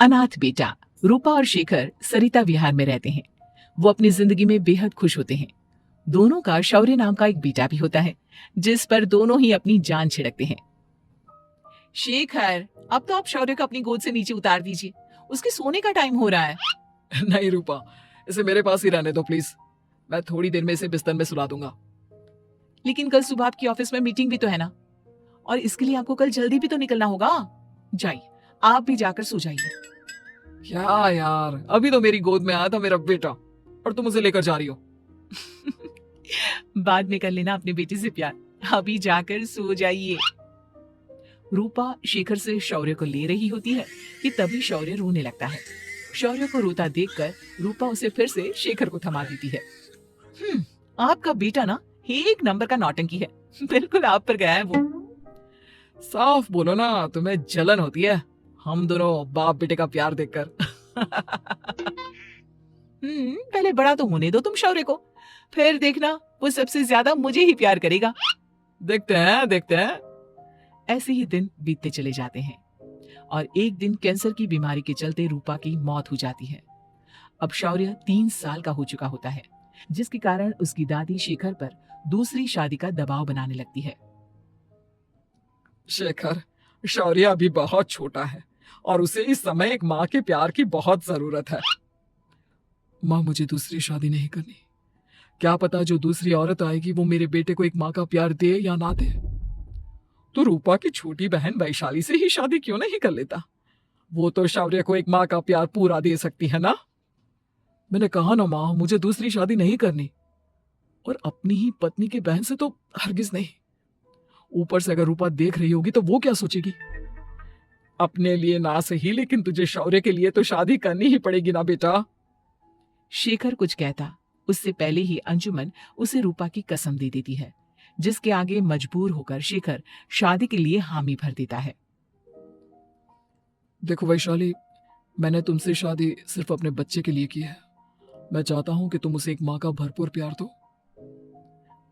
अनाथ बेटा। रूपा और शेखर सरिता विहार में रहते हैं। वो अपनी जिंदगी में बेहद खुश होते हैं। दोनों का शौर्य नाम का एक बेटा भी होता है, जिस पर दोनों ही अपनी जान छिड़कते हैं। शेखर, अब तो आप शौर्य को अपनी गोद से नीचे उतार दीजिए, उसके सोने का टाइम हो रहा है। नहीं रूपा, इसे मेरे पास ही रहने दो प्लीज। मैं थोड़ी देर में इसे बिस्तर में सुला दूंगा। लेकिन कल सुबह आपकी ऑफिस में मीटिंग भी तो है ना, और इसके लिए आपको कल जल्दी भी तो निकलना होगा। जाइए, आप भी जाकर सो जाइए। क्या यार, अभी तो मेरी गोद में आया था मेरा बेटा और तुम उसे लेकर जा रही हो। बाद में कर लेना अपने बेटे से प्यार, अभी जाकर सो जाइए। रूपा शेखर से शौर्य को ले रही होती है कि तभी शौर्य रोने लगता है। शौर्य को रोता देखकर रूपा उसे फिर से शेखर को थमा देती है। आपका बेटा ना एक नंबर का नौटंकी है, बिल्कुल आप पर गया है वो। साफ बोलो ना, तुम्हें जलन होती है हम दोनों बाप बेटे का प्यार देखकर। पहले बड़ा तो होने दो तुम शौर्य को, फिर देखना वो सबसे ज्यादा मुझे ही प्यार करेगा। देखते हैं देखते हैं। ऐसे ही दिन बीतते चले जाते हैं और एक दिन कैंसर की बीमारी के चलते रूपा की मौत हो जाती है। अब शौर्य 3 साल का हो चुका होता है, जिसके कारण उसकी दादी शेखर पर दूसरी शादी का दबाव बनाने लगती है। शेखर, शौर्य अभी बहुत छोटा है और उसे इस समय एक माँ के प्यार की बहुत जरूरत है। माँ, मुझे दूसरी शादी नहीं करनी। क्या पता जो दूसरी औरत आएगी वो मेरे बेटे को एक माँ का प्यार दे या ना दे। तो रूपा की छोटी बहन वैशाली से ही शादी क्यों नहीं कर लेता? वो तो शौर्य को एक माँ का प्यार पूरा दे सकती है ना। मैंने कहा ना माँ, मुझे दूसरी शादी नहीं करनी, और अपनी ही पत्नी की बहन से तो हरगिज नहीं। ऊपर से अगर रूपा देख रही होगी तो वो क्या सोचेगी? अपने लिए ना सही, लेकिन तुझे शौर्य के लिए तो शादी करनी ही पड़ेगी ना बेटा। शेखर कुछ कहता उससे पहले ही अंजुमन उसे रूपा की कसम दे देती है, जिसके आगे मजबूर होकर शेखर शादी के लिए हामी भर देता है। देखो वैशाली, मैंने तुमसे शादी सिर्फ अपने बच्चे के लिए की है। मैं चाहता हूं कि तुम उसे एक माँ का भरपूर प्यार दो।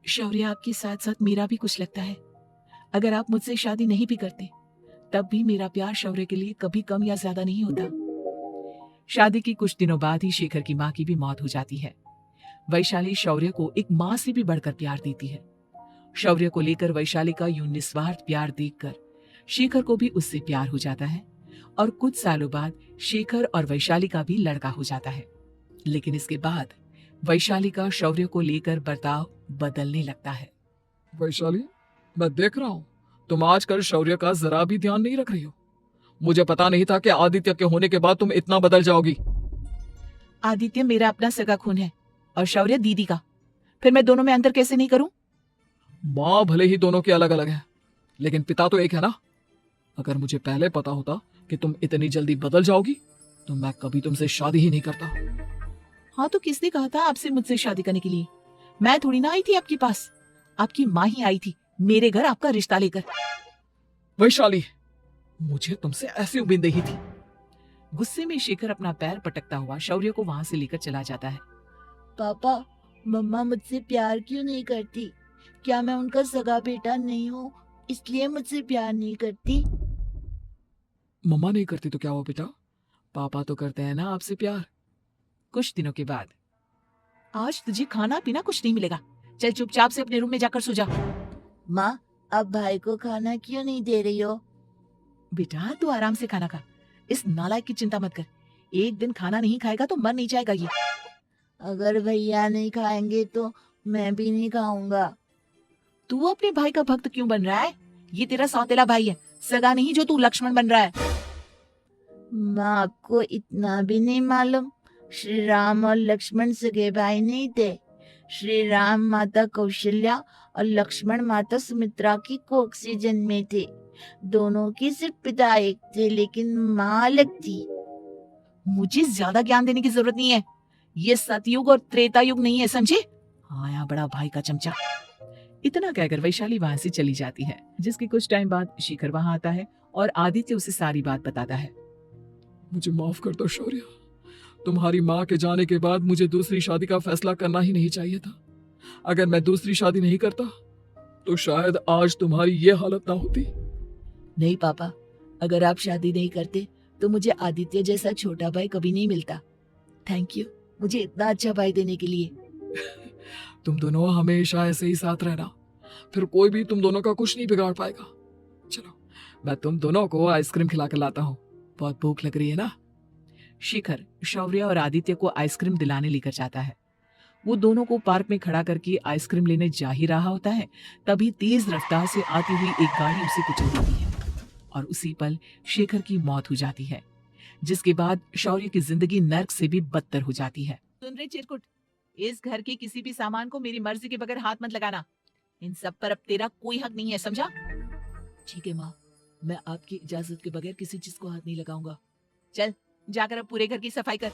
शौर्य, आपके साथ साथ मेरा भी कुछ लगता है। अगर आप मुझसे शादी नहीं भी करते तब भी मेरा प्यार शौर्य के लिए कभी कम या ज्यादा नहीं होता। शादी के कुछ दिनों बाद ही शेखर की माँ की भी मौत हो जाती है। वैशाली शौर्य को एक माँ से भी बढ़कर प्यार देती है। शौर्य को लेकर वैशाली का यूं निस्वार्थ प्यार देखकर शेखर को भी उससे प्यार हो जाता है और कुछ सालों बाद शेखर और वैशाली का भी लड़का हो जाता है। लेकिन इसके बाद वैशाली का शौर्य को लेकर बर्ताव बदलने लगता है। वैशाली, मैं देख रहा हूं तुम आजकल शौर्य का जरा भी ध्यान नहीं रख रही हो। मुझे पता नहीं था कि आदित्य के होने के बाद तुम इतना बदल जाओगी। आदित्य मेरा अपना सगा खून है और शौर्य दीदी का, फिर मैं दोनों में अंतर कैसे नहीं करूं? माँ भले ही दोनों के अलग अलग है, लेकिन पिता तो एक है ना। अगर मुझे पहले पता होता कि तुम इतनी जल्दी बदल जाओगी तो मैं कभी तुमसे शादी ही नहीं करता। हाँ, तो किसने कहा था आपसे मुझसे शादी करने के लिए? मैं थोड़ी ना आई थी आपके पास, आपकी माँ ही आई थी मेरे घर आपका रिश्ता लेकर। वैशाली, मुझे तुमसे ऐसी उम्मीद नहीं थी। गुस्से में शेखर अपना पैर पटकता हुआ शौर्य को वहां से लेकर चला जाता है। पापा, मम्मा मुझसे प्यार क्यों नहीं करती? क्या मैं उनका सगा बेटा नहीं हूँ इसलिए मुझसे प्यार नहीं करती? मम्मा नहीं करती तो क्या हुआ बेटा, पापा तो करते हैं ना आपसे प्यार। कुछ दिनों के बाद, आज तुझे खाना पीना कुछ नहीं मिलेगा, चल चुपचाप से अपने रूम में जाकर सो जा। माँ, अब भाई को खाना क्यों नहीं दे रही हो? बेटा तू आराम से खाना खा, इस नालायक की चिंता मत कर। एक दिन खाना नहीं खाएगा तो मर नहीं जाएगा ये। अगर भैया नहीं खाएंगे तो मैं भी नहीं खाऊंगा। तू अपने भाई का भक्त क्यों बन रहा है? ये तेरा सौतेला भाई है, सगा नहीं जो तू लक्ष्मण बन रहा है। माँ, आपको इतना भी नहीं मालूम? श्री राम और लक्ष्मण सगे भाई नहीं थे। श्री राम माता कौशल्या और लक्ष्मण माता सुमित्रा की कोख से जन्मे थे। दोनों के सिर्फ पिता एक थे लेकिन माँ अलग थी। मुझे ज्यादा ज्ञान देने की जरूरत नहीं है, ये सतयुग और त्रेता युग नहीं है, समझे? आया बड़ा भाई का चमचा। इतना कहकर वैशाली वहां से चली जाती है, जिसके कुछ टाइम बाद शेखर वहां आता है और आदित्य उसे सारी बात बताता है। मुझे माफ कर दो शौर्य, तुम्हारी माँ के जाने के बाद मुझे दूसरी शादी का फैसला करना ही नहीं चाहिए था। अगर मैं दूसरी शादी नहीं करता तो शायद आज तुम्हारी ये हालत ना होती। नहीं पापा, अगर आप शादी नहीं करते तो मुझे आदित्य जैसा छोटा भाई कभी नहीं मिलता। थैंक यू मुझे इतना अच्छा भाई देने के लिए। तुम दोनों हमेशा ऐसे ही साथ रहना, फिर कोई भी तुम दोनों का कुछ नहीं बिगाड़ पाएगा। चलो मैं तुम दोनों को आइसक्रीम खिला कर लाता हूँ, बहुत भूख लग रही है ना। शिखर शौर्य और आदित्य को आइसक्रीम दिलाने लेकर जाता है। वो दोनों को पार्क में खड़ा करके आइसक्रीम लेने जा ही रहा होता है, तभी तेज रफ्तार से आती हुई एक गाड़ी उसे कुचल देती है और उसी पल शेखर की मौत हो जाती है, जिसके बाद शौर्य की जिंदगी नर्क से भी बदतर हो जाती है। सुन रहे चिरकुट, इस घर के किसी भी सामान को मेरी मर्जी के बगैर हाथ मत लगाना। इन सब पर अब तेरा कोई हक नहीं है, समझा? ठीक है माँ, मैं आपकी इजाजत के बगैर किसी चीज को हाथ नहीं लगाऊंगा। चल जाकर अब पूरे घर की सफाई कर।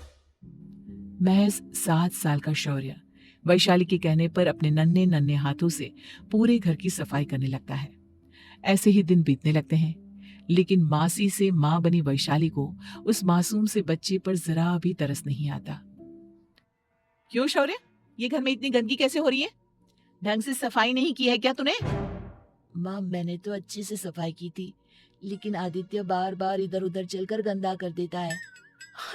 महज 7 साल का शौर्य वैशाली के कहने पर अपने नन्हे नन्हे हाथों से पूरे घर की सफाई करने लगता है। ऐसे ही दिन बीतने लगते हैं, लेकिन मासी से मां बनी वैशाली को उस मासूम से बच्चे पर जरा भी तरस नहीं आता। क्यों शौर्य, ये घर में इतनी गंदगी कैसे हो रही है? ढंग से सफाई नहीं की है क्या तूने? माँ मैंने तो अच्छे से सफाई की थी, लेकिन आदित्य बार बार इधर उधर चलकर गंदा कर देता है।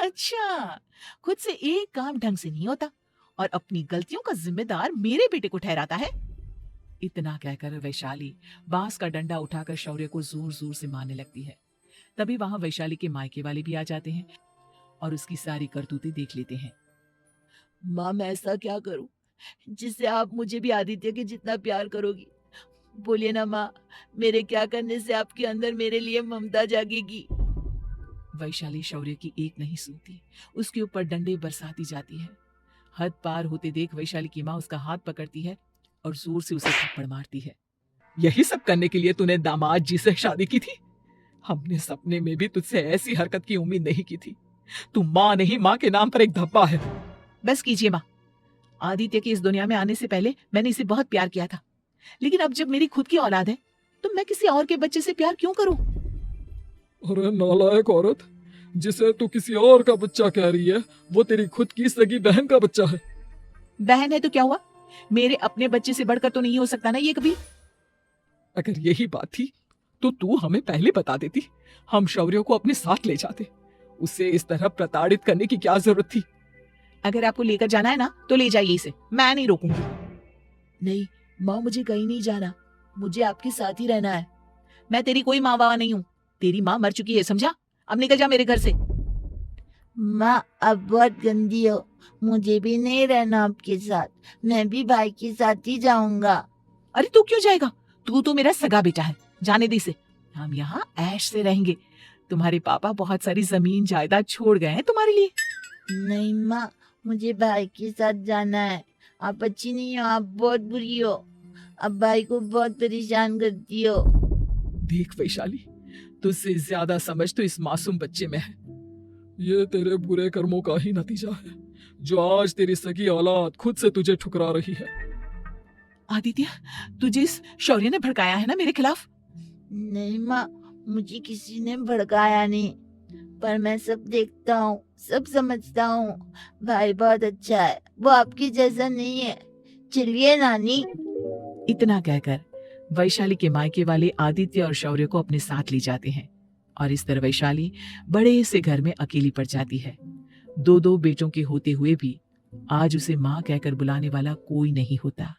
अच्छा, खुद से एक काम ढंग से नहीं होता और अपनी गलतियों का जिम्मेदार मेरे बेटे को ठहराता है। इतना कहकर वैशाली बांस का डंडा उठाकर शौर्य को जोर जोर से मारने लगती है। तभी वहां वैशाली के मायके वाले भी आ जाते हैं और उसकी सारी करतूतें देख लेते हैं। माँ मैं ऐसा क्या करूं जिससे आप मुझे भी आदित्य के जितना प्यार करोगी? बोलिए ना माँ, मेरे क्या करने से आपके अंदर मेरे लिए ममता जागेगी? वैशाली शौर्य की एक नहीं सुनती, उसके ऊपर डंडे बरसाती जाती है। हद पार होते देख वैशाली की माँ उसका हाथ पकड़ती है और जोर से उसे थप्पड़ मारती है। यही सब करने के लिए तूने दामाद जी से शादी की थी? हमने सपने में भी तुझसे ऐसी हरकत की उम्मीद नहीं की थी। तू माँ नहीं, माँ के नाम पर एक धब्बा है। बस कीजिए माँ, आदित्य की इस दुनिया में आने से पहले मैंने इसे बहुत प्यार किया था, लेकिन अब जब मेरी खुद की औलाद है तो मैं किसी और के बच्चे से प्यार क्यों करूं? अरे नालायक औरत, जिसे तू किसी और का बच्चा कह रही है, वो तेरी खुद की सगी बहन का बच्चा है। बहन है तो क्या हुआ, मेरे अपने बच्चे से बढ़कर तो नहीं हो सकता ना ये कभी। अगर यही बात थी तो तू हमें पहले बता देती, हम शौर्य को अपने साथ ले जाते। उसे इस तरह प्रताड़ित करने की क्या जरूरत थी? अगर आपको लेकर जाना है ना तो ले जाइए इसे, मैं नहीं रोकूंगी। नहीं माँ, मुझे कहीं नहीं जाना, मुझे आपके साथ ही रहना है। मैं तेरी कोई माँ बाबा नहीं हूँ, तेरी माँ मर चुकी है, समझा? अब निकल जा मेरे घर से। माँ अब बहुत गंदी हो, मुझे भी नहीं रहना आपके साथ, मैं भी भाई के साथ ही जाऊंगा। अरे तू क्यों जाएगा, तू तो मेरा सगा बेटा है, जाने दे इसे। हम यहाँ ऐश से रहेंगे, तुम्हारे पापा बहुत सारी जमीन जायदाद छोड़ गए हैं तुम्हारे लिए। नहीं माँ, मुझे भाई के साथ जाना है। आप अच्छी नहीं हो, आप बहुत बुरी हो, आप भाई को बहुत परेशान करती हो। देख वैशाली, तुझसे ज्यादा समझ तो इस मासूम बच्चे में है। ये तेरे बुरे कर्मों का ही नतीजा है, जो आज तेरी सगी औलाद खुद से तुझे ठुकरा रही है। आदित्य, तुझे इस शौर्य ने भड़काया है ना मेरे खिलाफ? नहीं माँ, मुझे किसी ने भड़काया नहीं, पर मैं सब देखता हूँ, सब समझता हूँ। भाई बहुत अच्छा है, वो आपकी जैसा नहीं है। चलिए नानी। इतना कहकर वैशाली के मायके वाले आदित्य और शौर्य को अपने साथ ले जाते हैं और इस तरह वैशाली बड़े से घर में अकेली पड़ जाती है। 2 बेटों के होते हुए भी आज उसे माँ कहकर बुलाने वाला कोई नहीं होता।